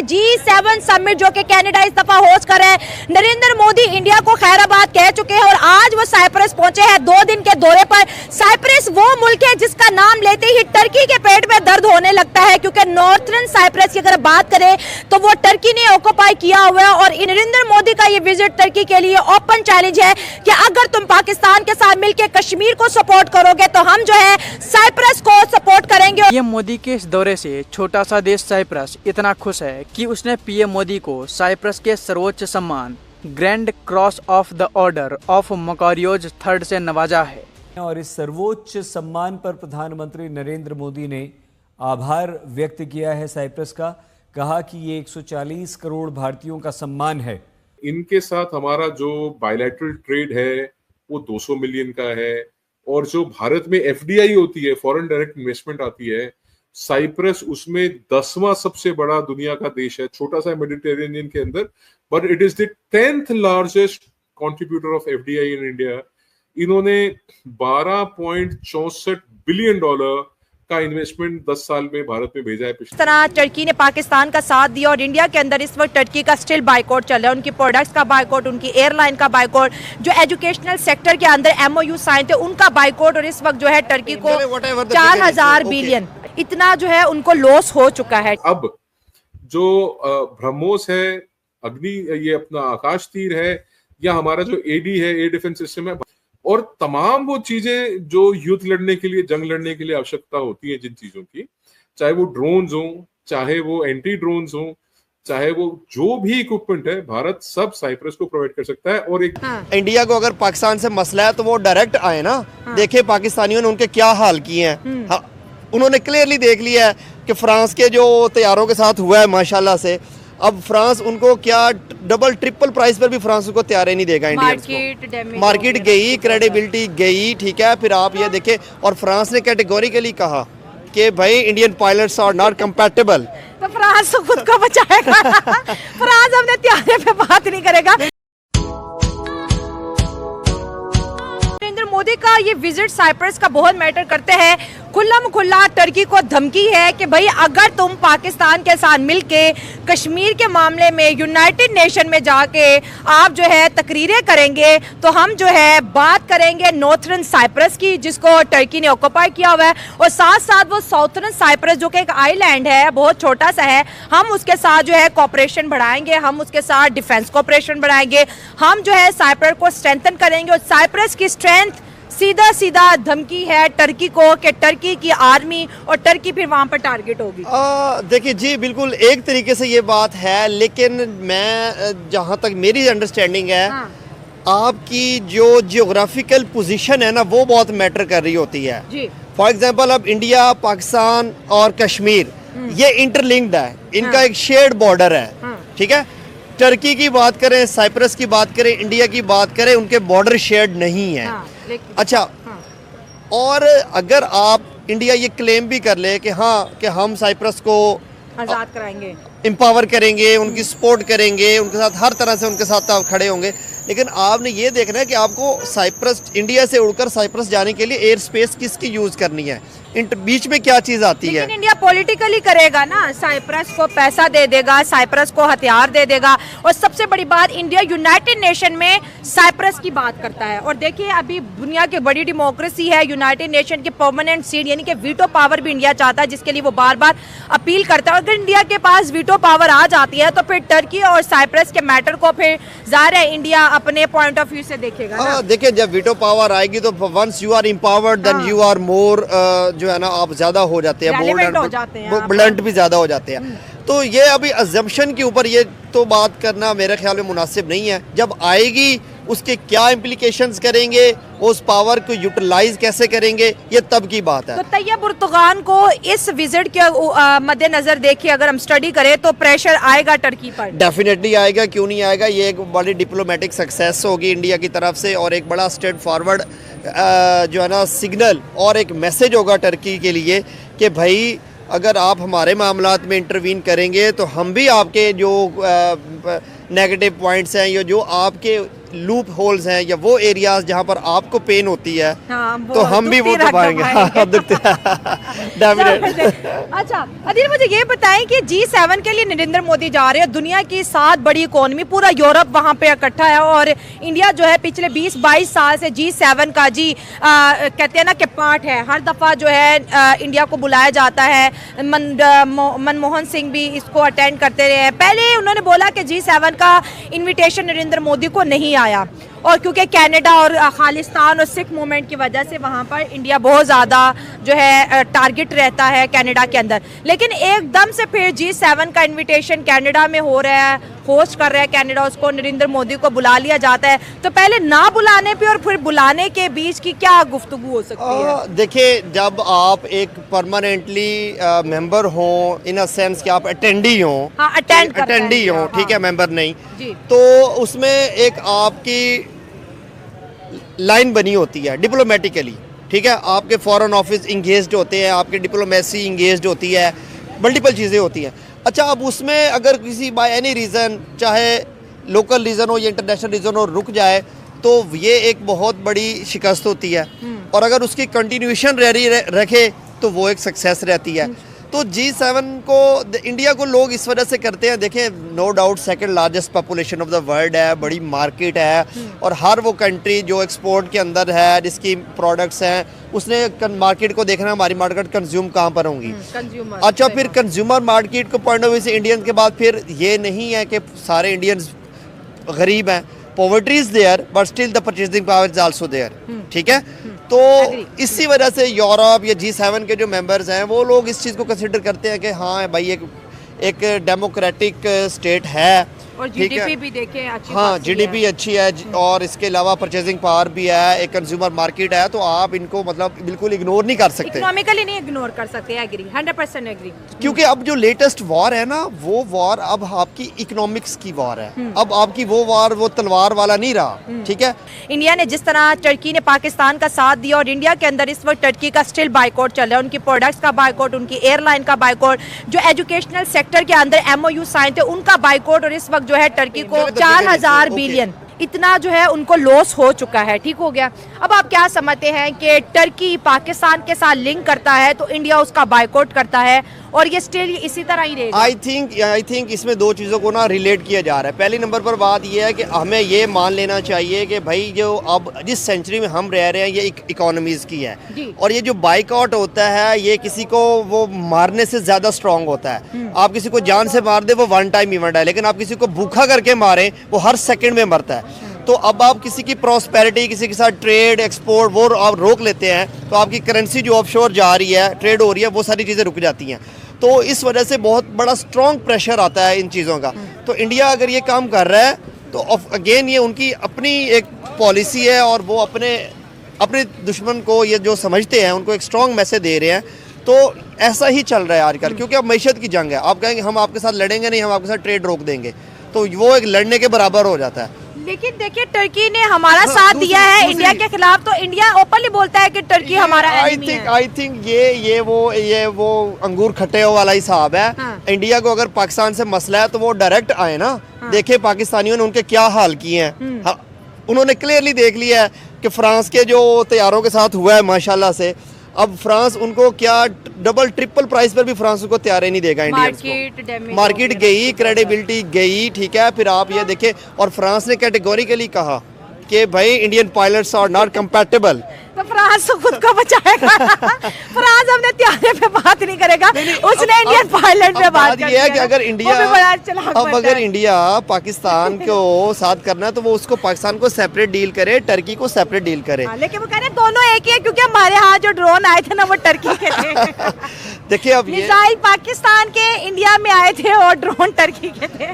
G7 summit जो कि Canada इस दफा होस्ट कर रहे हैं। नरेंद्र मोदी इंडिया को खैराबाद कह चुके हैं और आज वो साइप्रस पहुंचे हैं 2 दिन के दौरे पर। साइप्रस वो मुल्क है जिसका नाम लेते ही टर्की के पेट में दर्द होने लगता है, क्योंकि नॉर्थर्न साइप्रस की अगर बात करें तो वो टर्की ने ऑक्यूपाई किया हुआ है। और नरेंद्र मोदी का ये विजिट टर्की के लिए ओपन चैलेंज है कि अगर तुम पाकिस्तान के साथ मिलकर कश्मीर को सपोर्ट करोगे तो हम जो है साइप्रस को सपोर्ट करेंगे। पीएम मोदी के इस दौरे से छोटा सा देश साइप्रस इतना खुश है कि उसने पीएम मोदी को साइप्रस के सर्वोच्च सम्मान grand cross of the order of Makarios III से नवाजा है। और इस सर्वोच्च सम्मान पर प्रधानमंत्री नरेंद्र मोदी ने आभार व्यक्त किया है साइप्रस का। कहा कि ये 140 करोड़ भारतीयों का सम्मान है। इनके साथ हमारा जो बायलैटरल ट्रेड है वो 200 मिलियन का है, और जो भारत में एफडीआई होती है, फॉरेन डायरेक्ट इन्वेस्टमेंट आती है, साइप्रस उसमें 10वां सबसे बड़ा दुनिया का देश है, छोटा सा मेडिटेरेनियन के अंदर, but it is the 10th largest contributor of FDI in India. इन्होंने $12.64 बिलियन का इन्वेस्टमेंट 10 साल में भारत में भेजा है। इस तरह टर्की ने पाकिस्तान का साथ दिया और इंडिया के अंदर इस वक्त टर्की का स्टिल बाइकआउट चल रहा है। उनकी प्रोडक्ट्स का बाइकआउट, उनकी एयरलाइन का बाइकआउट, जो एजुकेशनल सेक्टर के अंदर MOU साइन थे उनका बाइकआउट, और इस वक्त जो है टर्की को 4000 बिलियन इतना जो है उनको लॉस हो चुका है। अब जो ब्रह्मोस है, अग्नि, ये अपना आकाश तीर है, या हमारा जो AD है, एयर डिफेंस सिस्टम है, और तमाम वो चीजें जो युद्ध लड़ने के लिए, जंग लड़ने के लिए आवश्यकता होती है जिन चीजों की, चाहे वो ड्रोन्स हो, चाहे वो एंटी ड्रोन्स हो, चाहे वो जो भी इक्विपमेंट है, भारत सब साइप्रस को प्रोवाइड कर सकता है। और एक इंडिया को अगर पाकिस्तान से मसला है तो वो डायरेक्ट आए ना। देखे पाकिस्तानियों ने उनके क्या हाल किए हैं। हाँ, उन्होंने क्लियरली देख लिया है कि फ्रांस के जो तैयारों के साथ हुआ है माशाल्लाह से, अब फ्रांस उनको क्या डबल ट्रिपल प्राइस पर भी फ्रांस उनको तैयारी नहीं देगा। इंडियंस को मार्केट गई, क्रेडिबिलिटी गई, ठीक है। फिर आप ये देखें, और फ्रांस ने कैटेगोरिकली कहा कि भाई Indian pilots are not compatible. तो फ्रांस तो खुद को बचाएगा। फ्रांस अपने त्यारे पे बात नहीं करेगा। नरेंद्र मोदी का ये विजिट साइप्रस का बहुत मैटर करते हैं। खुल्ला टर्की को धमकी है कि भाई अगर तुम पाकिस्तान के साथ मिलके कश्मीर के मामले में यूनाइटेड नेशन में जाके आप जो है तकरीरें करेंगे तो हम जो है बात करेंगे नॉर्थर्न साइप्रस की, जिसको टर्की ने ऑक्यूपाई किया हुआ है, और साथ साथ वो साउथर्न साइप्रस जो कि एक आइलैंड है, बहुत छोटा सा है, हम उसके साथ जो है कोऑपरेशन बढ़ाएंगे, हम उसके साथ डिफेंस कोऑपरेशन बढ़ाएंगे, हम जो है साइप्रस को स्ट्रेंथन करेंगे। और साइप्रस की स्ट्रेंथ सीधा धमकी है टर्की को कि टर्की की आर्मी और टर्की फिर वहां पर टारगेट होगी। देखिए जी, बिल्कुल एक तरीके से ये बात है, लेकिन मैं जहां तक मेरी अंडरस्टैंडिंग है, आपकी जो जियोग्राफिकल पोजीशन है ना वो बहुत मैटर कर रही होती है। फॉर एग्जांपल अब इंडिया, पाकिस्तान और कश्मीर ये इंटरलिंक्ड है, इनका एक शेयर्ड बॉर्डर है, ठीक है। टर्की की बात करें, साइप्रस की बात करें, इंडिया की बात करें, उनके बॉर्डर शेयर्ड नहीं है। अच्छा, और अगर आप इंडिया ये क्लेम भी कर ले कि हाँ कि हम साइप्रस को आजाद कराएंगे, एम्पावर करेंगे, उनकी सपोर्ट करेंगे, उनके साथ हर तरह से उनके साथ आप खड़े होंगे, लेकिन आपने ये देखना है कि आपको साइप्रस, इंडिया से उड़कर साइप्रस जाने के लिए एयर स्पेस किसकी यूज करनी है, बीच में क्या चीज आती है। लेकिन इंडिया पॉलिटिकली करेगा ना, साइप्रस को पैसा दे देगा, साइप्रस को हथियार दे देगा, और सबसे बड़ी बात इंडिया यूनाइटेड नेशन में साइप्रस की बात करता है। और देखिए अभी दुनिया की बड़ी डेमोक्रेसी है, यूनाइटेड नेशन के परमानेंट सीट यानी कि वीटो पावर भी इंडिया चाहता है, जिसके लिए वो बार बार अपील करता है। अगर इंडिया के पास वीटो पावर आ जाती है तो फिर टर्की और साइप्रस के मैटर को फिर जाहिर है इंडिया अपने पॉइंट ऑफ व्यू से देखेगा ना। देखिए, जब वीटो पावर आएगी तो once you are empowered then you are more जो है ना, आप ज्यादा हो जाते हैं, बोल्ड, ब्लंट भी ज्यादा हो जाते हैं। तो ये अभी अजम्पशन के ऊपर ये तो बात करना मेरे ख्याल में मुनासिब नहीं है। जब आएगी उसके क्या इम्प्लीकेशंस करेंगे, उस पावर को यूटिलाइज कैसे करेंगे, ये तब की बात है। तो तैयब उर्तुगान को इस विजिट के मद्देनजर देखिए अगर हम स्टडी करें तो प्रेशर आएगा टर्की पर? डेफिनेटली आएगा, क्यों नहीं आएगा। ये एक बड़ी डिप्लोमेटिक सक्सेस होगी इंडिया की तरफ से, और एक बड़ा स्ट्रेट फॉरवर्ड जो है ना सिग्नल और एक मैसेज होगा टर्की के लिए कि भाई अगर आप हमारे मामलात में इंटरवीन करेंगे तो हम भी आपके जो नेगेटिव पॉइंट्स हैं, या जो आपके लूप होल्स हैं या वो एरियाज जहाँ पर आपको पेन होती है, हाँ, वो तो हम भी वो दुखती दबाएंगे। हाँ, दुखते डेफिनेटली। अच्छा अदिल, मुझे ये बताएं कि G7 के लिए नरेंद्र मोदी जा रहे हैं। दुनिया की 7 बड़ी इकोनॉमी, पूरा यूरोप वहां पे इकट्ठा है और इंडिया जो है पिछले 20-22 साल से G7 का कहते हैं ना कि पार्ट है। हर दफा जो है इंडिया को बुलाया जाता है। मनमोहन सिंह भी इसको अटेंड करते रहे हैं। पहले उन्होंने बोला कि G7 का इनविटेशन नरेंद्र मोदी को नहीं आया और क्योंकि कनाडा और खालिस्तान और सिख मूवमेंट की वजह से वहाँ पर इंडिया बहुत ज़्यादा जो है टारगेट रहता है कनाडा के अंदर। लेकिन एकदम से फिर G7 का इनविटेशन कनाडा में हो रहा है, होस्ट कर रहा है कनाडा, उसको नरेंद्र मोदी को बुला लिया जाता है। तो पहले ना बुलाने पे और फिर बुलाने के बीच की क्या गुफ्तगू हो सकती है? देखिए, जब आप एक परमानेंटली मेंबर हो, इन अ सेंस कि आप अटेंडी हो, हाँ, अटेंडी हो, ठीक है, मेंबर नहीं, तो उसमें एक आपकी लाइन बनी होती है डिप्लोमेटिकली, ठीक है। आपके फॉरेन ऑफिस इंगेज्ड होते हैं, आपके डिप्लोमेसी इंगेज्ड होती है, मल्टीपल चीज़ें होती हैं। अच्छा, अब उसमें अगर किसी बाय एनी रीज़न, चाहे लोकल रीज़न हो या इंटरनेशनल रीज़न हो, रुक जाए तो ये एक बहुत बड़ी शिकस्त होती है। और अगर उसकी कंटिन्यूएशन रखे तो वो एक सक्सेस रहती है। तो G7 को इंडिया को लोग इस वजह से करते हैं, देखें, no doubt second largest population of the world है, बड़ी मार्केट है और हर वो कंट्री जो एक्सपोर्ट के अंदर है, जिसकी प्रोडक्ट्स हैं, उसने मार्केट को देखना, हमारी मार्केट कंज्यूम कहाँ पर होंगी। अच्छा, फिर कंज्यूमर मार्केट को पॉइंट ऑफ व्यू से इंडियन के बाद फिर ये नहीं है कि सारे इंडियंस गरीब हैं। Poverty is there but still the purchasing power is also there, ठीक है। तो इसी वजह से यूरोप या G7 के जो मेंबर्स हैं वो लोग इस चीज़ को कंसिडर करते हैं कि हाँ भाई, एक डेमोक्रेटिक स्टेट है और जीडीपी भी देखें अच्छी, हाँ जीडीपी अच्छी है और इसके अलावा परचेजिंग पावर भी है, एक कंज्यूमर मार्केट है, तो आप इनको मतलब बिल्कुल इग्नोर नहीं कर सकते, इकोनॉमिकली नहीं इग्नोर कर सकते। Agree, 100% agree. क्योंकि अब जो लेटेस्ट वॉर है ना, वो वॉर अब आपकी इकोनॉमिक्स की वॉर है। अब आपकी वो वॉर वो तलवार वाला नहीं रहा, ठीक है। इंडिया ने जिस तरह टर्की ने पाकिस्तान का साथ दिया और इंडिया के अंदर इस वक्त टर्की का स्टिल बाइकआउट चल रहा है, उनकी प्रोडक्ट्स का बाइकआउट, उनकी एयरलाइन का बाइकआउट, जो एजुकेशनल सेक्टर के अंदर MOU साइन थे उनका बाइकआउट, और इस वक्त जो है टर्की को 4000 बिलियन इतना जो है उनको लॉस हो चुका है। ठीक हो गया। अब आप क्या समझते हैं कि टर्की पाकिस्तान के साथ लिंक करता है तो इंडिया उसका बाइकआउट करता है और ये स्टिल इसी तरह ही रहेगा? आई थिंक इसमें दो चीज़ों को ना रिलेट किया जा रहा है। पहली नंबर पर बात यह है कि हमें ये मान लेना चाहिए कि भाई जो अब जिस सेंचुरी में हम रह रहे हैं ये इकोनॉमीज़ की है, और ये जो बाइकआउट होता है ये किसी को वो मारने से ज़्यादा स्ट्रांग होता है। आप किसी को जान से मार दे वो वन टाइम इवेंट है, लेकिन आप किसी को भूखा करके मारें वो हर सेकंड में मरता है। तो अब आप किसी की प्रॉस्पेरिटी, किसी के साथ ट्रेड एक्सपोर्ट वो आप रोक लेते हैं तो आपकी करेंसी जो ऑफशोर जा रही है, ट्रेड हो रही है, वो सारी चीज़ें रुक जाती हैं। तो इस वजह से बहुत बड़ा स्ट्रॉन्ग प्रेशर आता है इन चीज़ों का। तो इंडिया अगर ये काम कर रहा है तो अगेन ये उनकी अपनी एक पॉलिसी है और वो अपने दुश्मन को ये जो समझते हैं उनको एक स्ट्रॉन्ग मैसेज दे रहे हैं। तो ऐसा ही चल रहा है आजकल, क्योंकि अब मैशत की जंग है। आप कहेंगे हम आपके साथ लड़ेंगे नहीं, हम आपके साथ ट्रेड रोक देंगे, तो वो एक लड़ने के बराबर हो जाता है। लेकिन देखिए टर्की ने हमारा साथ दिया है इंडिया के खिलाफ, तो इंडिया ओपनली बोलता है कि टर्की हमारा एनिमी है। आई थिंक ये वो अंगूर खट्टे वाला हिसाब है। हाँ। इंडिया को अगर पाकिस्तान से मसला है तो वो डायरेक्ट आए ना। हाँ। देखे पाकिस्तानियों ने उनके क्या हाल किए हैं। हाँ, उन्होंने क्लियरली देख लिया है कि फ्रांस के जो तैयारों के साथ हुआ है माशाल्लाह से, अब फ्रांस उनको क्या डबल ट्रिपल प्राइस पर भी फ्रांस को तैयार नहीं देगा इंडियंस को। मार्केट गई, क्रेडिबिलिटी गई, ठीक है। फिर आप ये देखें, और फ्रांस ने कैटेगोरिकली कहा कि भाई Indian pilots are not compatible. तो फ्रांस तो खुद को बचाएगा। फ्रांस अपने त्यारे पे बात नहीं करेगा, उसने इंडियन पायलट पे बात करनी है कि अगर इंडिया पाकिस्तान को साथ करना है तो वो उसको पाकिस्तान को सेपरेट डील करे, टर्की को सेपरेट डील करे। लेकिन वो कह रहे हैं दोनों एक ही है, क्योंकि हमारे यहाँ जो ड्रोन आए थे ना वो टर्की के थे। देखिए अब मिसाइल पाकिस्तान के इंडिया में आए थे और ड्रोन टर्की के थे।